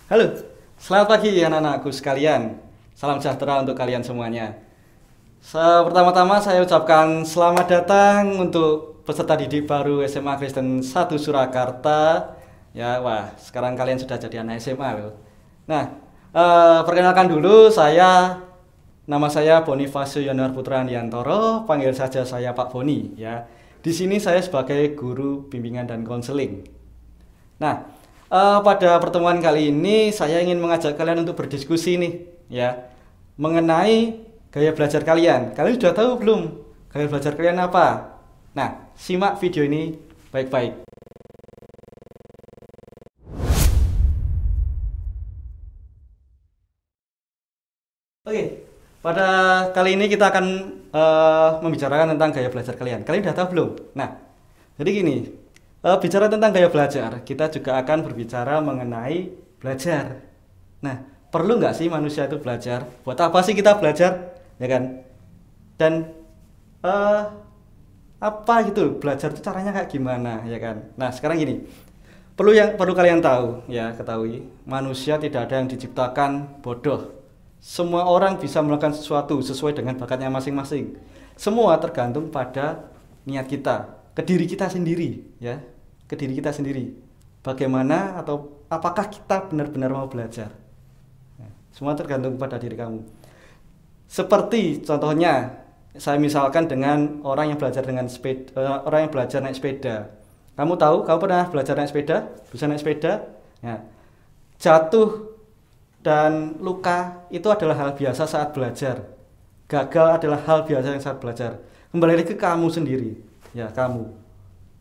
Halo, selamat pagi anak-anakku sekalian. Salam sejahtera untuk kalian semuanya. Pertama-tama saya ucapkan selamat datang untuk peserta didik baru SMA Kristen 1 Surakarta. Ya, wah, sekarang kalian sudah jadi anak SMA loh. Nah, perkenalkan dulu nama saya Bonifacio Yonar Putra Andriantoro, panggil saja saya Pak Boni ya. Di sini saya sebagai guru bimbingan dan konseling. Nah, pada pertemuan kali ini saya ingin mengajak kalian untuk berdiskusi nih ya mengenai gaya belajar kalian. Kalian sudah tahu belum gaya belajar kalian apa? Nah, simak video ini baik-baik. Oke, pada kali ini kita akan membicarakan tentang gaya belajar kalian. Kalian sudah tahu belum? Nah, jadi gini, bicara tentang gaya belajar, kita juga akan berbicara mengenai belajar. Nah, perlu nggak sih manusia itu belajar? Buat apa sih kita belajar? Ya kan? Dan eh, apa gitu belajar itu caranya kayak gimana? Ya kan? Nah, sekarang gini, perlu kalian tahu, ya ketahui, manusia tidak ada yang diciptakan bodoh. Semua orang bisa melakukan sesuatu sesuai dengan bakatnya masing-masing. Semua tergantung pada niat kita, ke diri kita sendiri, ya, ke diri kita sendiri. Bagaimana atau apakah kita benar-benar mau belajar? Nah, semua tergantung pada diri kamu. Seperti contohnya, saya misalkan dengan orang yang belajar dengan sepeda, orang yang belajar naik sepeda. Kamu pernah belajar naik sepeda? Bisa naik sepeda? Ya. Jatuh dan luka itu adalah hal biasa saat belajar. Gagal adalah hal biasa yang saat belajar. Kembali lagi ke kamu sendiri, ya kamu.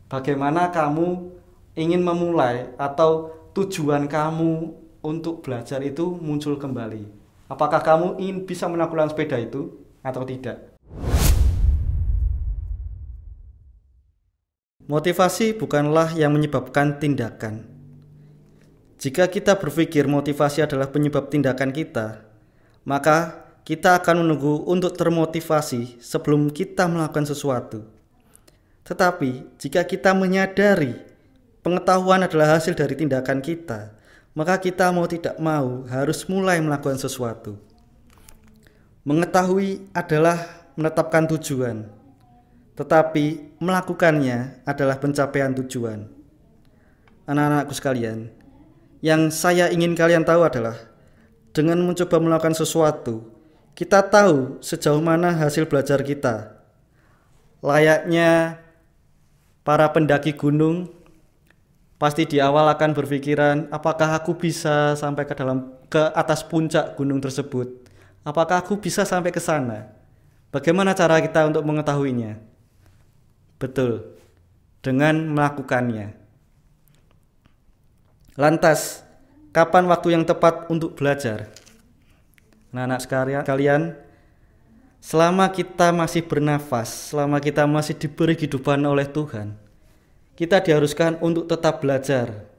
Bagaimana kamu ingin memulai atau tujuan kamu untuk belajar itu muncul kembali. Apakah kamu ingin bisa menaklukkan sepeda itu atau tidak? Motivasi bukanlah yang menyebabkan tindakan. Jika kita berpikir motivasi adalah penyebab tindakan kita, maka kita akan menunggu untuk termotivasi sebelum kita melakukan sesuatu. Tetapi, jika kita menyadari pengetahuan adalah hasil dari tindakan kita, maka kita mau tidak mau harus mulai melakukan sesuatu. Mengetahui adalah menetapkan tujuan, tetapi melakukannya adalah pencapaian tujuan. Anak-anakku sekalian, yang saya ingin kalian tahu adalah dengan mencoba melakukan sesuatu, kita tahu sejauh mana hasil belajar kita. Layaknya para pendaki gunung, pasti di awal akan berpikiran, apakah aku bisa sampai ke atas puncak gunung tersebut? Apakah aku bisa sampai ke sana? Bagaimana cara kita untuk mengetahuinya? Betul, dengan melakukannya. Lantas, kapan waktu yang tepat untuk belajar? Anak-anak sekalian, selama kita masih bernafas, selama kita masih diberi kehidupan oleh Tuhan, kita diharuskan untuk tetap belajar.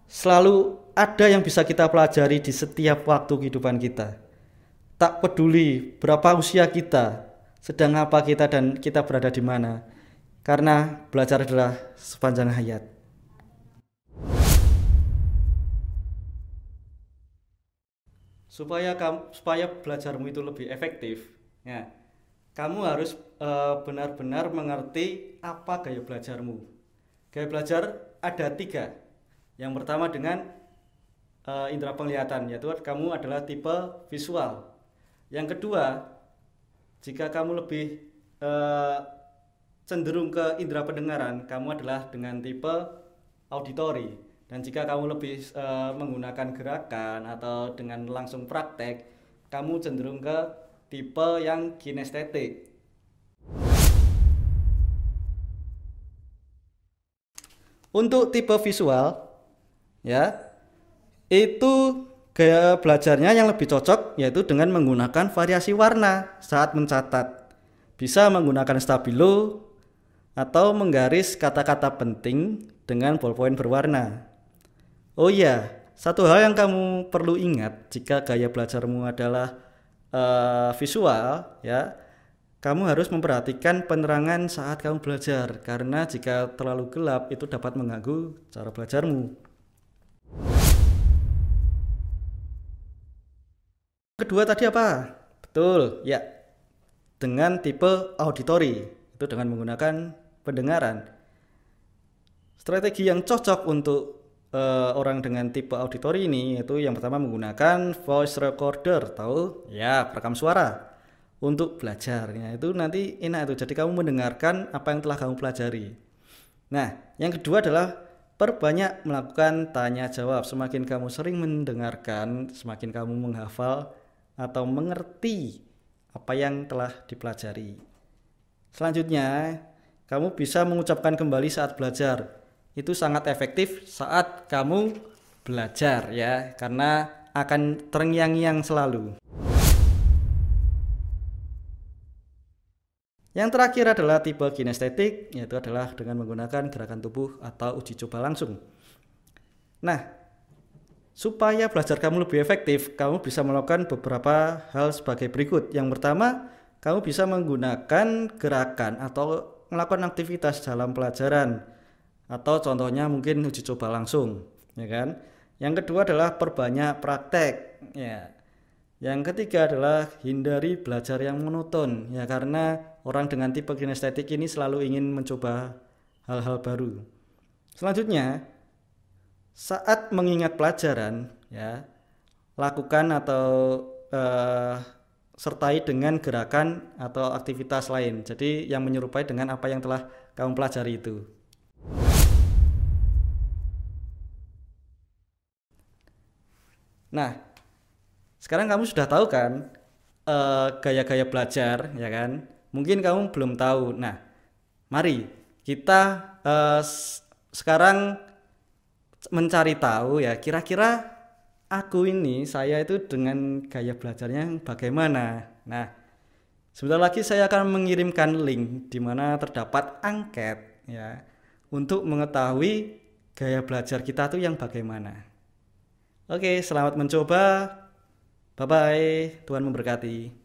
Selalu ada yang bisa kita pelajari di setiap waktu kehidupan kita. Tak peduli berapa usia kita, sedang apa kita dan kita berada di mana. Karena belajar adalah sepanjang hayat. Supaya belajarmu itu lebih efektif, ya, kamu harus benar-benar mengerti apa gaya belajarmu. Gaya belajar ada 3. Yang pertama dengan indera penglihatan, yaitu kamu adalah tipe visual. Yang kedua, jika kamu lebih cenderung ke indera pendengaran, kamu adalah dengan tipe auditori. Dan jika kamu lebih menggunakan gerakan atau dengan langsung praktek, kamu cenderung ke tipe yang kinestetik. Untuk tipe visual, ya, itu gaya belajarnya yang lebih cocok yaitu dengan menggunakan variasi warna saat mencatat. Bisa menggunakan stabilo atau menggaris kata-kata penting dengan ballpoint berwarna. Oh iya, satu hal yang kamu perlu ingat jika gaya belajarmu adalah visual, ya, kamu harus memperhatikan penerangan saat kamu belajar, karena jika terlalu gelap itu dapat mengganggu cara belajarmu. Kedua tadi apa? Betul, ya. Dengan tipe auditory, itu dengan menggunakan pendengaran. Strategi yang cocok untuk orang dengan tipe auditory ini yaitu yang pertama menggunakan voice recorder, tahu? Ya, perekam suara untuk belajar. Ya, itu nanti enak itu. Jadi kamu mendengarkan apa yang telah kamu pelajari. Nah, yang kedua adalah perbanyak melakukan tanya jawab. Semakin kamu sering mendengarkan, semakin kamu menghafal atau mengerti apa yang telah dipelajari. Selanjutnya, kamu bisa mengucapkan kembali saat belajar. Itu sangat efektif saat kamu belajar ya, karena akan terngiang-ngiang selalu. Yang terakhir adalah tipe kinestetik, yaitu adalah dengan menggunakan gerakan tubuh atau uji coba langsung. Nah, supaya belajar kamu lebih efektif, kamu bisa melakukan beberapa hal sebagai berikut. Yang pertama, kamu bisa menggunakan gerakan atau melakukan aktivitas dalam pelajaran, atau contohnya mungkin uji coba langsung, ya kan? Yang kedua adalah perbanyak praktek, ya. Yang ketiga adalah hindari belajar yang monoton, ya, karena orang dengan tipe kinestetik ini selalu ingin mencoba hal-hal baru. Selanjutnya, saat mengingat pelajaran, ya, lakukan atau sertai dengan gerakan atau aktivitas lain. Jadi yang menyerupai dengan apa yang telah kamu pelajari itu. Nah, sekarang kamu sudah tahu kan gaya-gaya belajar, ya kan? Mungkin kamu belum tahu. Nah, mari kita sekarang mencari tahu ya, kira-kira saya itu dengan gaya belajarnya bagaimana. Nah, sebentar lagi saya akan mengirimkan link di mana terdapat angket ya untuk mengetahui gaya belajar kita tuh yang bagaimana. Oke, selamat mencoba. Bye bye. Tuhan memberkati.